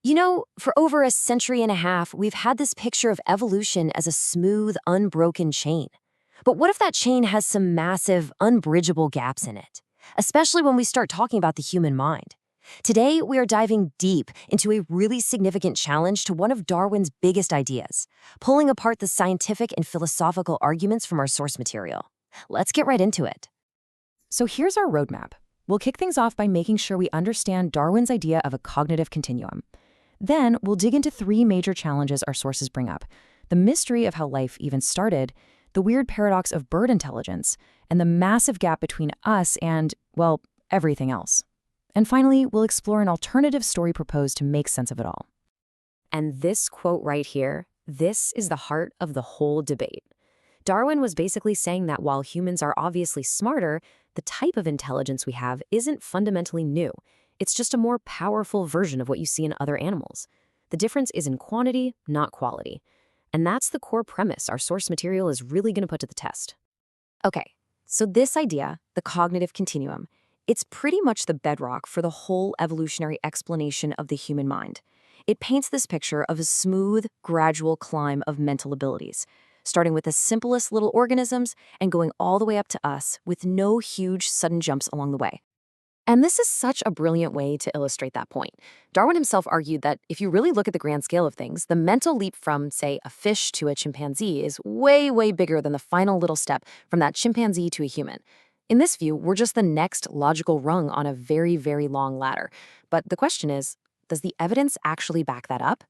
For over a century and a half, we've had this picture of evolution as a smooth, unbroken chain. But what if that chain has some massive, unbridgeable gaps in it? Especially when we start talking about the human mind. Today, we are diving deep into a really significant challenge to one of Darwin's biggest ideas, pulling apart the scientific and philosophical arguments from our source material. Let's get right into it. So here's our roadmap. We'll kick things off by making sure we understand Darwin's idea of a cognitive continuum. Then we'll dig into three major challenges our sources bring up: the mystery of how life even started, the weird paradox of bird intelligence, and the massive gap between us and, well, everything else. And finally, we'll explore an alternative story proposed to make sense of it all. And this quote right here, this is the heart of the whole debate. Darwin was basically saying that while humans are obviously smarter, the type of intelligence we have isn't fundamentally new. It's just a more powerful version of what you see in other animals. The difference is in quantity, not quality. And that's the core premise our source material is really going to put to the test. Okay, so this idea, the cognitive continuum, it's pretty much the bedrock for the whole evolutionary explanation of the human mind. It paints this picture of a smooth, gradual climb of mental abilities, starting with the simplest little organisms and going all the way up to us with no huge sudden jumps along the way. And this is such a brilliant way to illustrate that point. Darwin himself argued that if you really look at the grand scale of things, the mental leap from, say, a fish to a chimpanzee is way, way bigger than the final little step from that chimpanzee to a human. In this view, we're just the next logical rung on a very, very long ladder. But the question is, does the evidence actually back that up?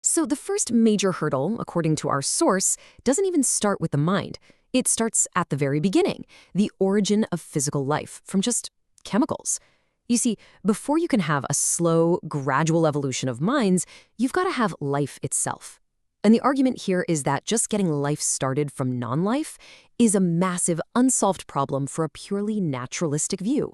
So the first major hurdle, according to our source, doesn't even start with the mind. It starts at the very beginning, the origin of physical life, from just chemicals. You see, before you can have a slow, gradual evolution of minds, you've got to have life itself. And the argument here is that just getting life started from non-life is a massive, unsolved problem for a purely naturalistic view.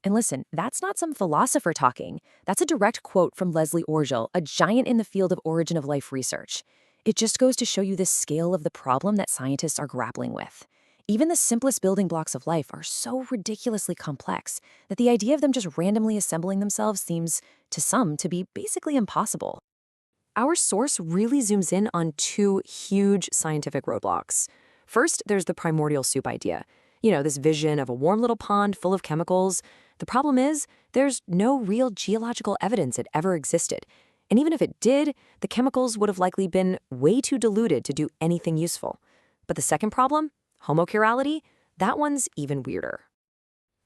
And listen, that's not some philosopher talking. That's a direct quote from Leslie Orgel, a giant in the field of origin of life research. It just goes to show you the scale of the problem that scientists are grappling with. Even the simplest building blocks of life are so ridiculously complex that the idea of them just randomly assembling themselves seems, to some, to be basically impossible. Our source really zooms in on two huge scientific roadblocks. First, there's the primordial soup idea. This vision of a warm little pond full of chemicals. The problem is, there's no real geological evidence it ever existed. And even if it did, the chemicals would have likely been way too diluted to do anything useful. But the second problem, homochirality, that one's even weirder.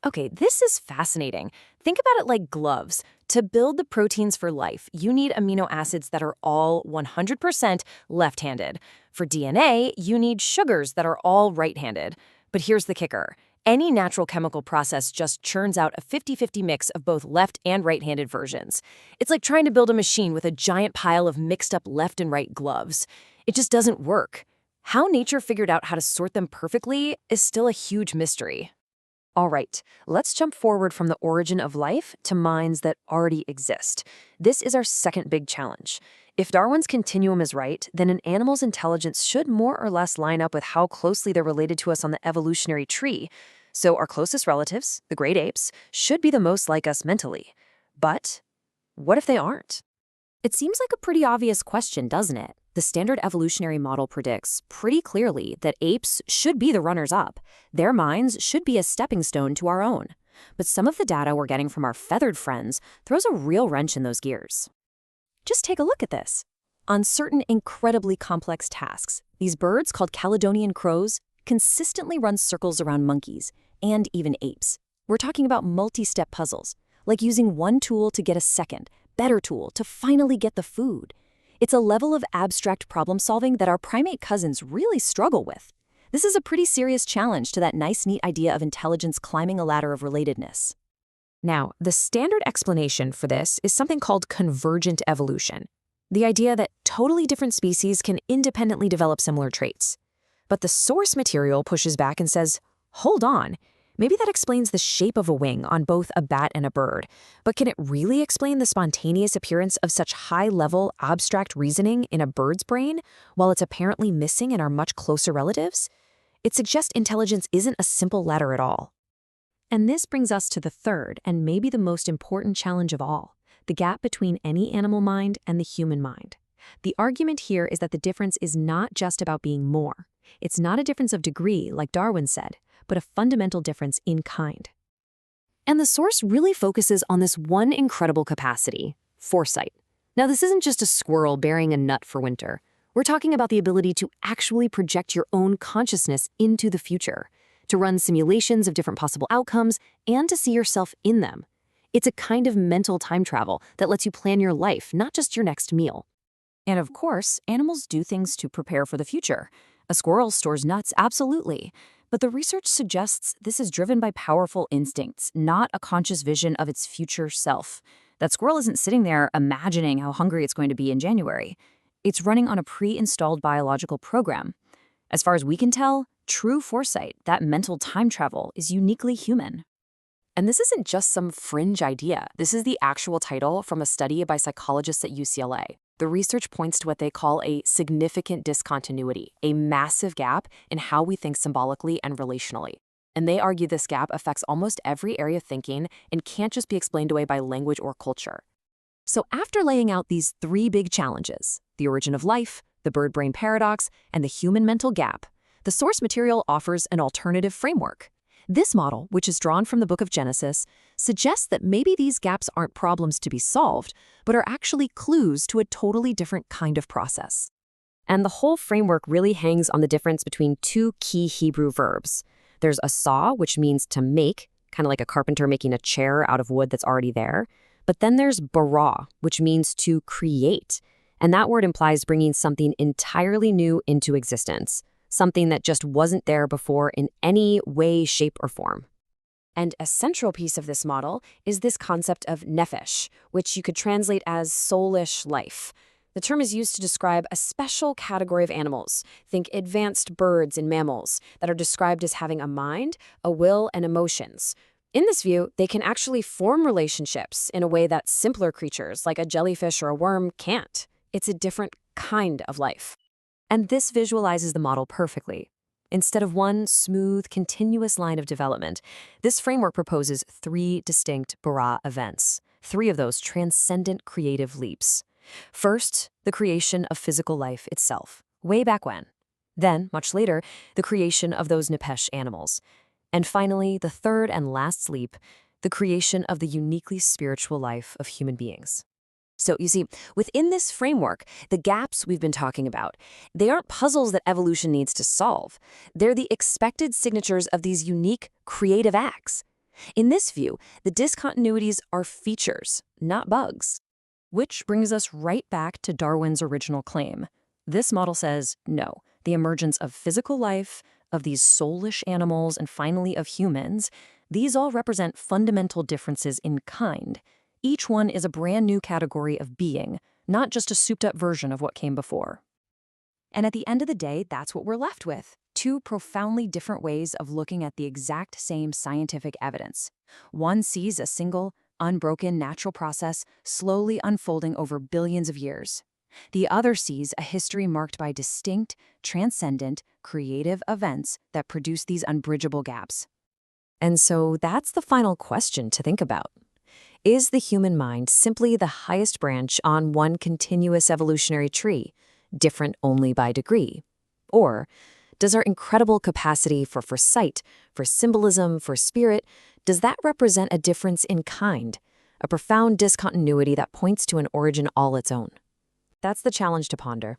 Okay, this is fascinating. Think about it like gloves. To build the proteins for life, you need amino acids that are all 100% left-handed. For DNA, you need sugars that are all right-handed. But here's the kicker. Any natural chemical process just churns out a 50-50 mix of both left and right-handed versions. It's like trying to build a machine with a giant pile of mixed-up left and right gloves. It just doesn't work. How nature figured out how to sort them perfectly is still a huge mystery. All right, let's jump forward from the origin of life to minds that already exist. This is our second big challenge. If Darwin's continuum is right, then an animal's intelligence should more or less line up with how closely they're related to us on the evolutionary tree. So our closest relatives, the great apes, should be the most like us mentally. But what if they aren't? It seems like a pretty obvious question, doesn't it? The standard evolutionary model predicts pretty clearly that apes should be the runners-up. Their minds should be a stepping stone to our own. But some of the data we're getting from our feathered friends throws a real wrench in those gears. Just take a look at this. On certain incredibly complex tasks, these birds called Caledonian crows consistently run circles around monkeys and even apes. We're talking about multi-step puzzles, like using one tool to get a second, better tool to finally get the food. It's a level of abstract problem solving that our primate cousins really struggle with. This is a pretty serious challenge to that nice, neat idea of intelligence climbing a ladder of relatedness. Now, the standard explanation for this is something called convergent evolution, the idea that totally different species can independently develop similar traits. But the source material pushes back and says, hold on, maybe that explains the shape of a wing on both a bat and a bird, but can it really explain the spontaneous appearance of such high-level, abstract reasoning in a bird's brain, while it's apparently missing in our much closer relatives? It suggests intelligence isn't a simple ladder at all. And this brings us to the third and maybe the most important challenge of all, the gap between any animal mind and the human mind. The argument here is that the difference is not just about being more. It's not a difference of degree, like Darwin said, but a fundamental difference in kind. And the source really focuses on this one incredible capacity, foresight. Now, this isn't just a squirrel bearing a nut for winter. We're talking about the ability to actually project your own consciousness into the future, to run simulations of different possible outcomes, and to see yourself in them. It's a kind of mental time travel that lets you plan your life, not just your next meal. And of course, animals do things to prepare for the future. A squirrel stores nuts, absolutely. But the research suggests this is driven by powerful instincts, not a conscious vision of its future self. That squirrel isn't sitting there imagining how hungry it's going to be in January. It's running on a pre-installed biological program. As far as we can tell, true foresight, that mental time travel, is uniquely human. And this isn't just some fringe idea. This is the actual title from a study by psychologists at UCLA. The research points to what they call a significant discontinuity, a massive gap in how we think symbolically and relationally. And they argue this gap affects almost every area of thinking and can't just be explained away by language or culture. So after laying out these three big challenges, the origin of life, the bird-brain paradox, and the human mental gap, the source material offers an alternative framework. This model, which is drawn from the book of Genesis, suggests that maybe these gaps aren't problems to be solved, but are actually clues to a totally different kind of process. And the whole framework really hangs on the difference between two key Hebrew verbs. There's asah, which means to make, kind of like a carpenter making a chair out of wood that's already there. But then there's bara, which means to create. And that word implies bringing something entirely new into existence, something that just wasn't there before in any way, shape, or form. And a central piece of this model is this concept of nephesh, which you could translate as soulish life. The term is used to describe a special category of animals, think advanced birds and mammals, that are described as having a mind, a will, and emotions. In this view, they can actually form relationships in a way that simpler creatures, like a jellyfish or a worm, can't. It's a different kind of life. And this visualizes the model perfectly. Instead of one smooth, continuous line of development, this framework proposes three distinct bara events, three of those transcendent creative leaps. First, the creation of physical life itself, way back when. Then, much later, the creation of those nephesh animals. And finally, the third and last leap, the creation of the uniquely spiritual life of human beings. So you see, within this framework, the gaps we've been talking about, they aren't puzzles that evolution needs to solve. They're the expected signatures of these unique creative acts. In this view, the discontinuities are features, not bugs. Which brings us right back to Darwin's original claim. This model says, no, the emergence of physical life, of these soulish animals, and finally of humans, these all represent fundamental differences in kind. Each one is a brand new category of being, not just a souped-up version of what came before. And at the end of the day, that's what we're left with. Two profoundly different ways of looking at the exact same scientific evidence. One sees a single, unbroken natural process slowly unfolding over billions of years. The other sees a history marked by distinct, transcendent, creative events that produce these unbridgeable gaps. And so that's the final question to think about. Is the human mind simply the highest branch on one continuous evolutionary tree, different only by degree? Or does our incredible capacity for foresight, for symbolism, for spirit, does that represent a difference in kind, a profound discontinuity that points to an origin all its own? That's the challenge to ponder.